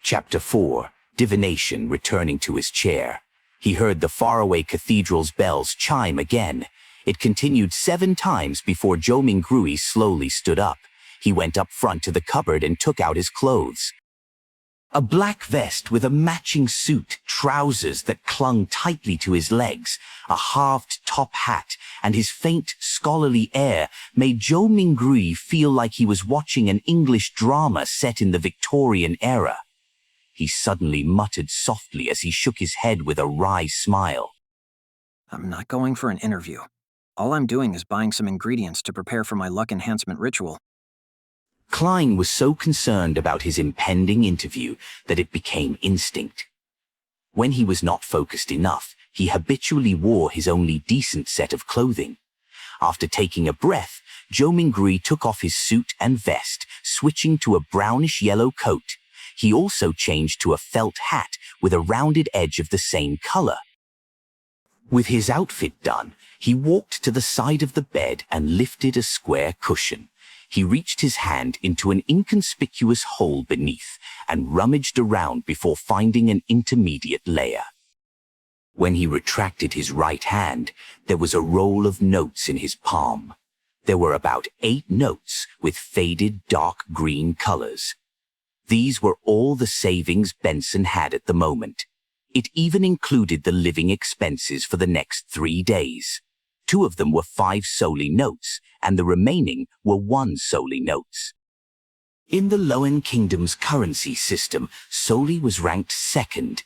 Chapter 4. Divination. Returning to his chair, he heard the faraway cathedral's bells chime again. It continued 7 times before Zhou Mingrui slowly stood up. He went up front to the cupboard and took out his clothes. A black vest with a matching suit, trousers that clung tightly to his legs, a halved top hat, and his faint, scholarly air made Zhou Mingrui feel like he was watching an English drama set in the Victorian era. He suddenly muttered softly as he shook his head with a wry smile. I'm not going for an interview. All I'm doing is buying some ingredients to prepare for my luck enhancement ritual. Klein was so concerned about his impending interview that it became instinct. When he was not focused enough, he habitually wore his only decent set of clothing. After taking a breath, Zhou Mingrui took off his suit and vest, switching to a brownish-yellow coat. He also changed to a felt hat with a rounded edge of the same color. With his outfit done, he walked to the side of the bed and lifted a square cushion. He reached his hand into an inconspicuous hole beneath and rummaged around before finding an intermediate layer. When he retracted his right hand, there was a roll of notes in his palm. There were about 8 notes with faded dark green colors. These were all the savings Benson had at the moment. It even included the living expenses for the next 3 days. 2 of them were 5 solely notes, and the remaining were 1 solely notes. In the Loan Kingdom's currency system, solely was ranked second.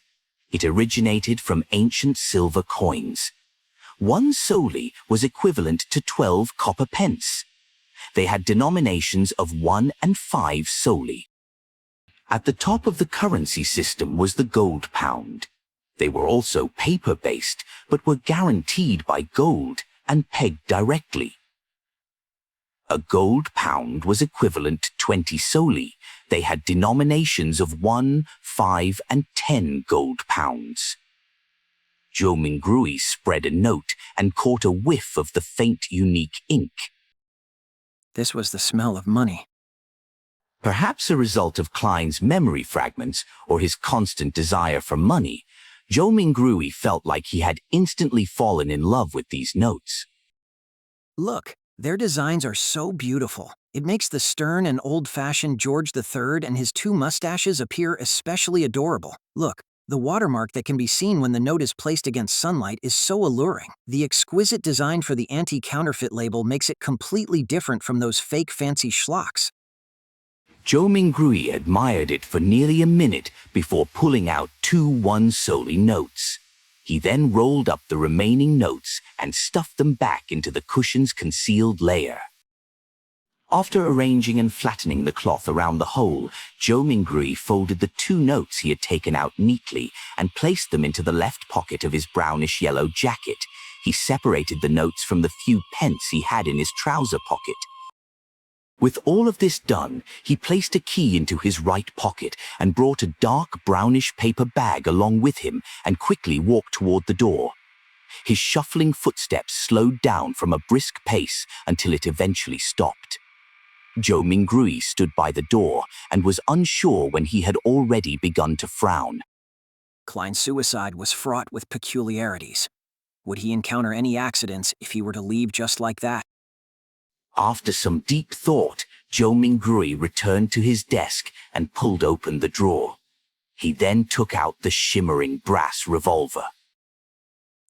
It originated from ancient silver coins. 1 solely was equivalent to 12 copper pence. They had denominations of 1 and 5 solely. At the top of the currency system was the gold pound. They were also paper-based, but were guaranteed by gold and pegged directly. A gold pound was equivalent to 20 solely. They had denominations of 1, 5, and 10 gold pounds. Zhou Mingrui spread a note and caught a whiff of the faint, unique ink. This was the smell of money. Perhaps a result of Klein's memory fragments or his constant desire for money, Zhou Mingrui felt like he had instantly fallen in love with these notes. Look, their designs are so beautiful. It makes the stern and old-fashioned George III and his 2 mustaches appear especially adorable. Look, the watermark that can be seen when the note is placed against sunlight is so alluring. The exquisite design for the anti-counterfeit label makes it completely different from those fake fancy schlocks. Zhou Mingrui admired it for nearly a minute before pulling out 2 1 solely notes. He then rolled up the remaining notes and stuffed them back into the cushion's concealed layer. After arranging and flattening the cloth around the hole, Zhou Mingrui folded the 2 notes he had taken out neatly and placed them into the left pocket of his brownish-yellow jacket. He separated the notes from the few pence he had in his trouser pocket. With all of this done, he placed a key into his right pocket and brought a dark brownish paper bag along with him and quickly walked toward the door. His shuffling footsteps slowed down from a brisk pace until it eventually stopped. Zhou Mingrui stood by the door and was unsure when he had already begun to frown. Klein's suicide was fraught with peculiarities. Would he encounter any accidents if he were to leave just like that? After some deep thought, Zhou Mingrui returned to his desk and pulled open the drawer. He then took out the shimmering brass revolver.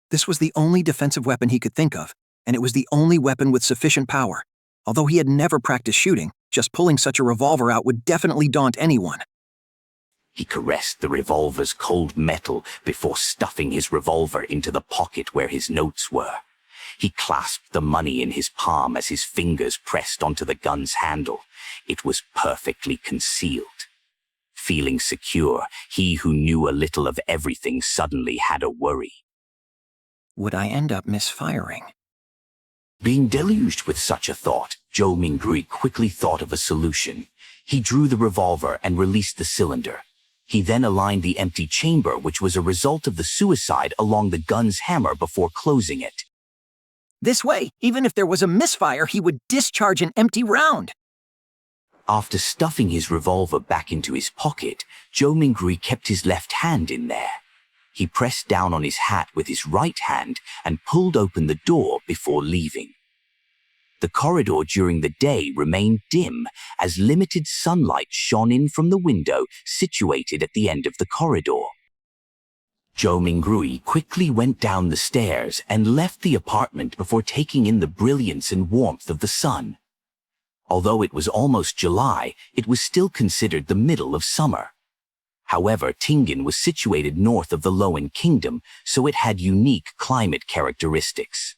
This was the only defensive weapon he could think of, and it was the only weapon with sufficient power. Although he had never practiced shooting, just pulling such a revolver out would definitely daunt anyone. He caressed the revolver's cold metal before stuffing his revolver into the pocket where his notes were. He clasped the money in his palm as his fingers pressed onto the gun's handle. It was perfectly concealed. Feeling secure, he who knew a little of everything suddenly had a worry. Would I end up misfiring? Being deluged with such a thought, Zhou Mingrui quickly thought of a solution. He drew the revolver and released the cylinder. He then aligned the empty chamber, which was a result of the suicide, along the gun's hammer before closing it. This way, even if there was a misfire, he would discharge an empty round. After stuffing his revolver back into his pocket, Joe Mingrui kept his left hand in there. He pressed down on his hat with his right hand and pulled open the door before leaving. The corridor during the day remained dim as limited sunlight shone in from the window situated at the end of the corridor. Joe Mingrui quickly went down the stairs and left the apartment before taking in the brilliance and warmth of the sun. Although it was almost July, it was still considered the middle of summer. However, Tingen was situated north of the Loan Kingdom, so it had unique climate characteristics.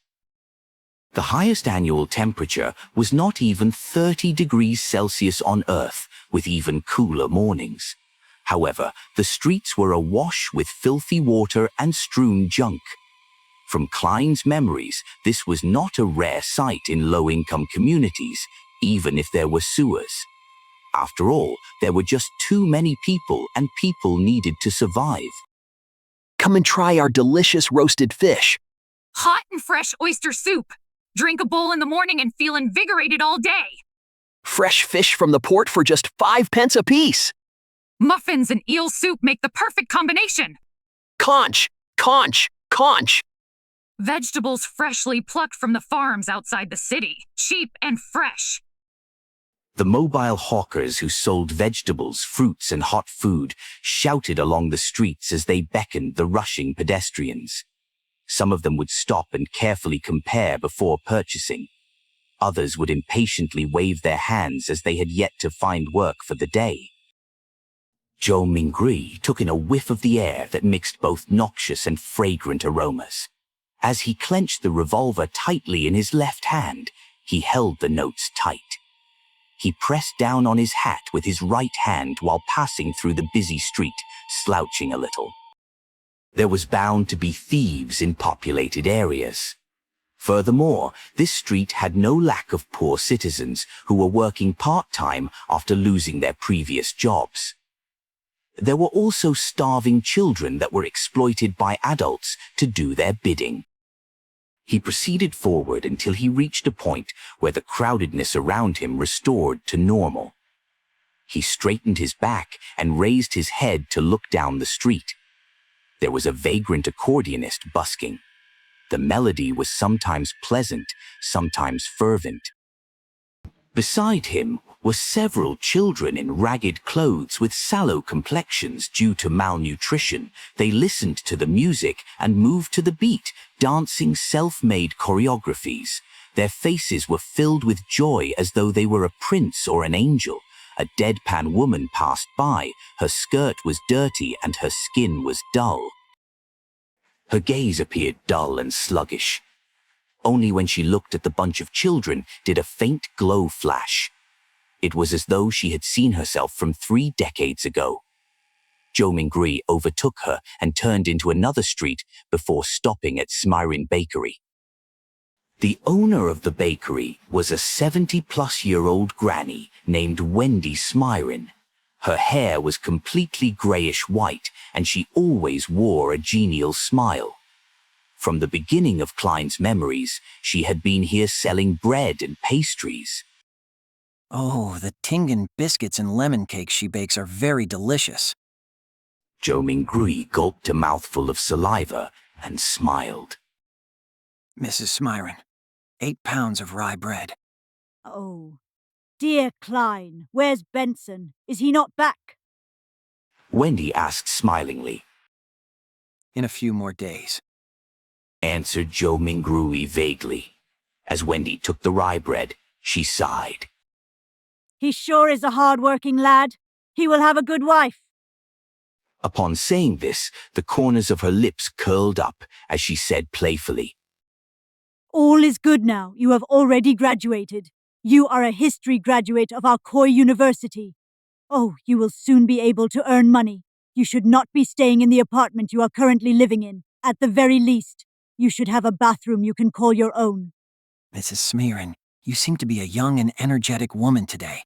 The highest annual temperature was not even 30 degrees Celsius on Earth, with even cooler mornings. However, the streets were awash with filthy water and strewn junk. From Klein's memories, this was not a rare sight in low-income communities, even if there were sewers. After all, there were just too many people and people needed to survive. Come and try our delicious roasted fish. Hot and fresh oyster soup. Drink a bowl in the morning and feel invigorated all day. Fresh fish from the port for just 5 pence apiece. Muffins and eel soup make the perfect combination. Conch, conch, conch. Vegetables freshly plucked from the farms outside the city. Cheap and fresh. The mobile hawkers who sold vegetables, fruits, and hot food shouted along the streets as they beckoned the rushing pedestrians. Some of them would stop and carefully compare before purchasing. Others would impatiently wave their hands as they had yet to find work for the day. Joe Mingrui took in a whiff of the air that mixed both noxious and fragrant aromas. As he clenched the revolver tightly in his left hand, he held the notes tight. He pressed down on his hat with his right hand while passing through the busy street, slouching a little. There was bound to be thieves in populated areas. Furthermore, this street had no lack of poor citizens who were working part-time after losing their previous jobs. There were also starving children that were exploited by adults to do their bidding. He proceeded forward until he reached a point where the crowdedness around him restored to normal. He straightened his back and raised his head to look down the street. There was a vagrant accordionist busking. The melody was sometimes pleasant, sometimes fervent. Beside him were several children in ragged clothes with sallow complexions due to malnutrition. They listened to the music and moved to the beat, dancing self-made choreographies. Their faces were filled with joy as though they were a prince or an angel. A deadpan woman passed by. Her skirt was dirty and her skin was dull. Her gaze appeared dull and sluggish. Only when she looked at the bunch of children did a faint glow flash. It was as though she had seen herself from 3 decades ago. Joe Mingrui overtook her and turned into another street before stopping at Smyrin Bakery. The owner of the bakery was a 70-plus-year-old granny named Wendy Smyrin. Her hair was completely grayish-white, and she always wore a genial smile. From the beginning of Klein's memories, she had been here selling bread and pastries. Oh, the Tingen biscuits and lemon cakes she bakes are very delicious. Joe Mingrui gulped a mouthful of saliva and smiled. Mrs. Smyrin, 8 pounds of rye bread. Oh, dear Klein, where's Benson? Is he not back? Wendy asked smilingly. In a few more days, Answered Joe Mingrui vaguely. As Wendy took the rye bread, she sighed. He sure is a hard-working lad. He will have a good wife. Upon saying this, the corners of her lips curled up as she said playfully, All is good now. You have already graduated. You are a history graduate of our Koi University. Oh, you will soon be able to earn money. You should not be staying in the apartment you are currently living in. At the very least, you should have a bathroom you can call your own. Mrs. Smyrin, you seem to be a young and energetic woman today.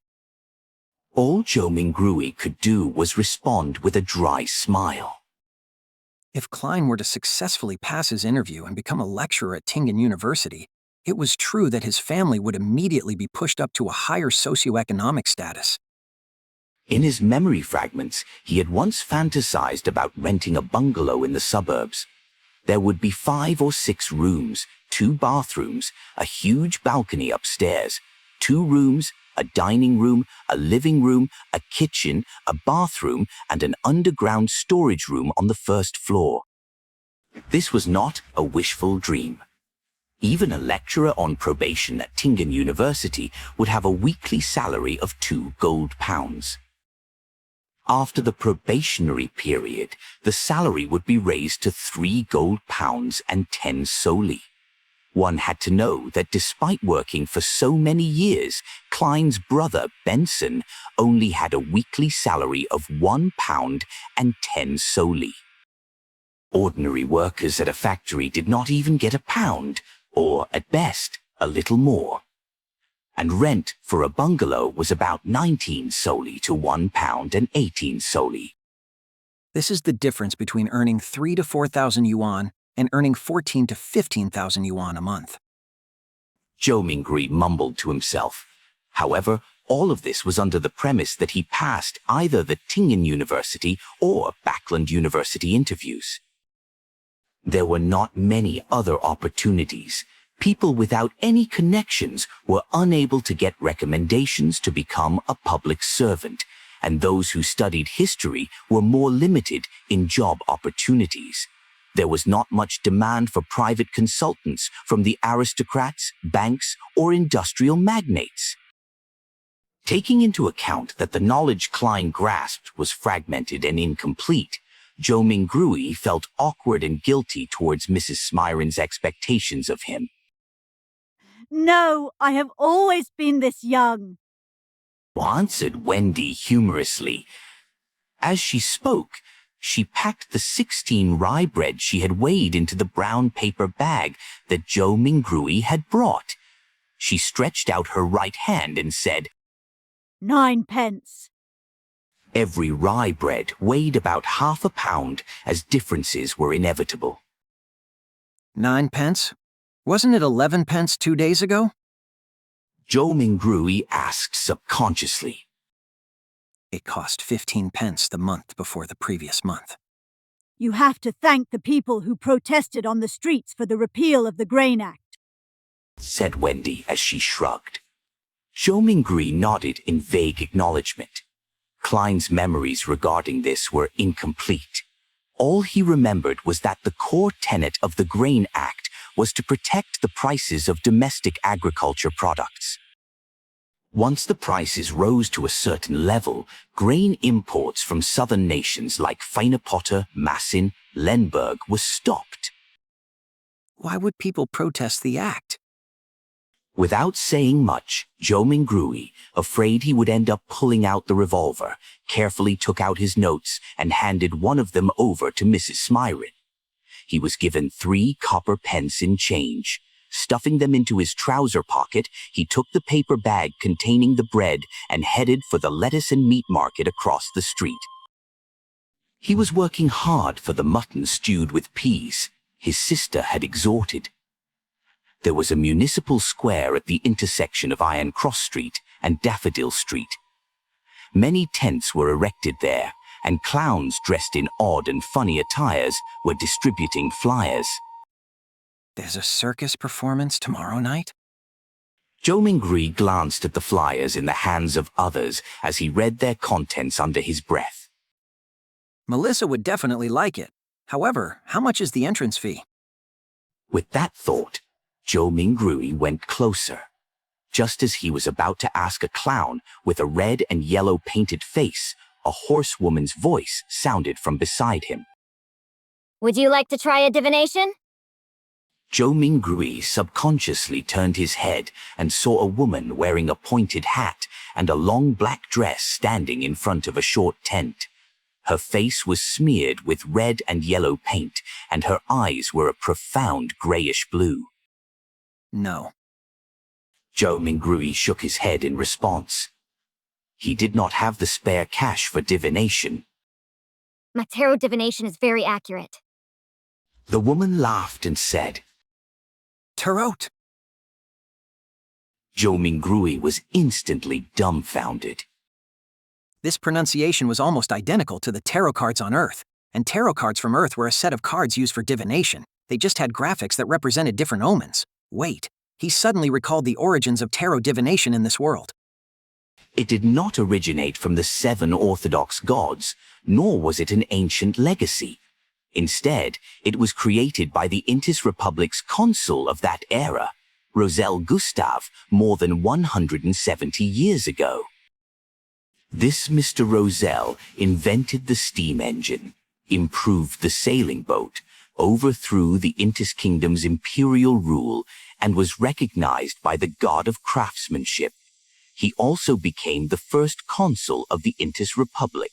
All Joe Mingrui could do was respond with a dry smile. If Klein were to successfully pass his interview and become a lecturer at Tingen University, It was true that his family would immediately be pushed up to a higher socioeconomic status. In his memory fragments, he had once fantasized about renting a bungalow in the suburbs. There would be 5 or 6 rooms, 2 bathrooms, a huge balcony upstairs, 2 rooms, a dining room, a living room, a kitchen, a bathroom, and an underground storage room on the first floor. This was not a wishful dream. Even a lecturer on probation at Tingen University would have a weekly salary of 2 gold pounds. After the probationary period, the salary would be raised to 3 gold pounds and 10 soldi. One had to know that despite working for so many years, Klein's brother, Benson, only had a weekly salary of 1 pound and 10 soldi. Ordinary workers at a factory did not even get a pound, or at best, a little more. And rent for a bungalow was about 19 soldi to 1 pound and 18 soldi. This is the difference between earning 3,000 to 4,000 yuan and earning 14,000 to 15,000 yuan a month. Zhou Minggui mumbled to himself. However, all of this was under the premise that he passed either the Tingen University or Backland University interviews. There were not many other opportunities. People without any connections were unable to get recommendations to become a public servant, and those who studied history were more limited in job opportunities. There was not much demand for private consultants from the aristocrats, banks, or industrial magnates. Taking into account that the knowledge Klein grasped was fragmented and incomplete, Zhou Minggui felt awkward and guilty towards Mrs. Smyron's expectations of him. No, I have always been this young, Answered Wendy humorously. As she spoke, she packed the 16 rye bread she had weighed into the brown paper bag that Zhou Minggui had brought. She stretched out her right hand and said, 9 pence. Every rye bread weighed about half a pound, as differences were inevitable. 9 pence? Wasn't it 11 pence 2 days ago? Zhou Minggui asked subconsciously. It cost 15 pence the month before the previous month. You have to thank the people who protested on the streets for the repeal of the Grain Act, Said Wendy as she shrugged. Zhou Minggui nodded in vague acknowledgement. Klein's memories regarding this were incomplete. All he remembered was that the core tenet of the Grain Act was to protect the prices of domestic agriculture products. Once the prices rose to a certain level, grain imports from southern nations like Feinapotter, Massin, Lemberg were stopped. Why would people protest the act? Without saying much, Zhou Minggui, afraid he would end up pulling out the revolver, carefully took out his notes and handed one of them over to Mrs. Smyron. He was given 3 copper pence in change. Stuffing them into his trouser pocket, he took the paper bag containing the bread and headed for the lettuce and meat market across the street. He was working hard for the mutton stewed with peas. His sister had exhorted. There was a municipal square at the intersection of Iron Cross Street and Daffodil Street. Many tents were erected there, and clowns dressed in odd and funny attires were distributing flyers. There's a circus performance tomorrow night? Zhou Minggui glanced at the flyers in the hands of others as he read their contents under his breath. Melissa would definitely like it. However, how much is the entrance fee? With that thought, Zhou Minggui went closer. Just as he was about to ask a clown with a red and yellow painted face, a horsewoman's voice sounded from beside him. Would you like to try a divination? Zhou Minggui subconsciously turned his head and saw a woman wearing a pointed hat and a long black dress standing in front of a short tent. Her face was smeared with red and yellow paint, and her eyes were a profound grayish blue. No. Zhou Minggui shook his head in response. He did not have the spare cash for divination. My tarot divination is very accurate. The woman laughed and said, Tarot. Zhou Mingrui was instantly dumbfounded. This pronunciation was almost identical to the tarot cards on Earth, and tarot cards from Earth were a set of cards used for divination. They just had graphics that represented different omens. Wait, he suddenly recalled the origins of tarot divination in this world. It did not originate from the 7 orthodox gods, nor was it an ancient legacy. Instead, it was created by the Intis Republic's consul of that era, Rosel Gustav, more than 170 years ago. This Mr. Rosel invented the steam engine, improved the sailing boat, overthrew the Intis Kingdom's imperial rule, and was recognized by the god of craftsmanship. He also became the first consul of the Intis Republic.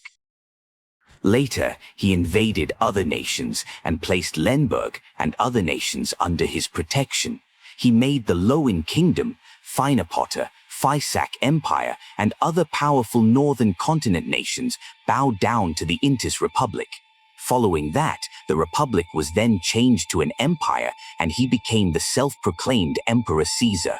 Later, he invaded other nations and placed Lemberg and other nations under his protection. He made the Lowen Kingdom, Finapotter, Fysak Empire, and other powerful northern continent nations bow down to the Intis Republic. Following that, the Republic was then changed to an empire, and he became the self-proclaimed Emperor Caesar.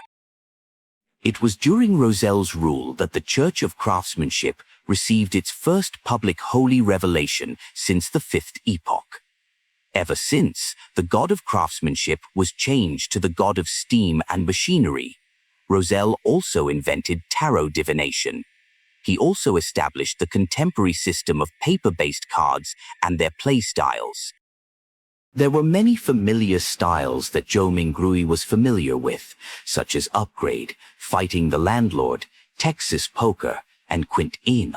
It was during Rosel's rule that the Church of Craftsmanship received its first public holy revelation since the 5th epoch. Ever since, the god of craftsmanship was changed to the god of steam and machinery. Rosel also invented tarot divination. He also established the contemporary system of paper-based cards and their play styles. There were many familiar styles that Zhou Mingrui was familiar with, such as Upgrade, Fighting the Landlord, Texas Poker, and Quint-In.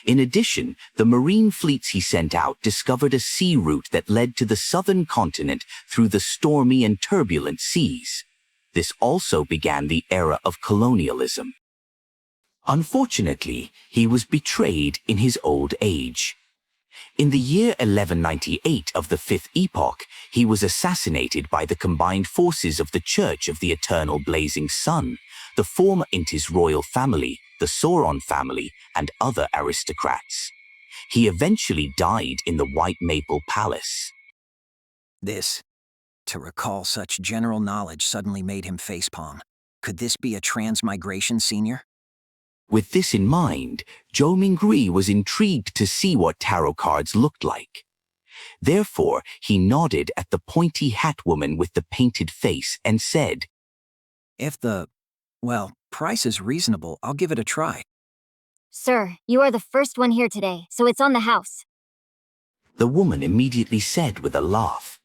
In addition, the marine fleets he sent out discovered a sea route that led to the southern continent through the stormy and turbulent seas. This also began the era of colonialism. Unfortunately, he was betrayed in his old age. In the year 1198 of the 5th epoch, he was assassinated by the combined forces of the Church of the Eternal Blazing Sun, the former Intis royal family, the Sauron family, and other aristocrats. He eventually died in the White Maple Palace. To recall such general knowledge suddenly made him facepalm. Could this be a transmigration, Senior? With this in mind, Zhou Mingrui was intrigued to see what tarot cards looked like. Therefore, he nodded at the pointy hat woman with the painted face and said, If the, price is reasonable, I'll give it a try. Sir, you are the first one here today, so it's on the house. The woman immediately said with a laugh.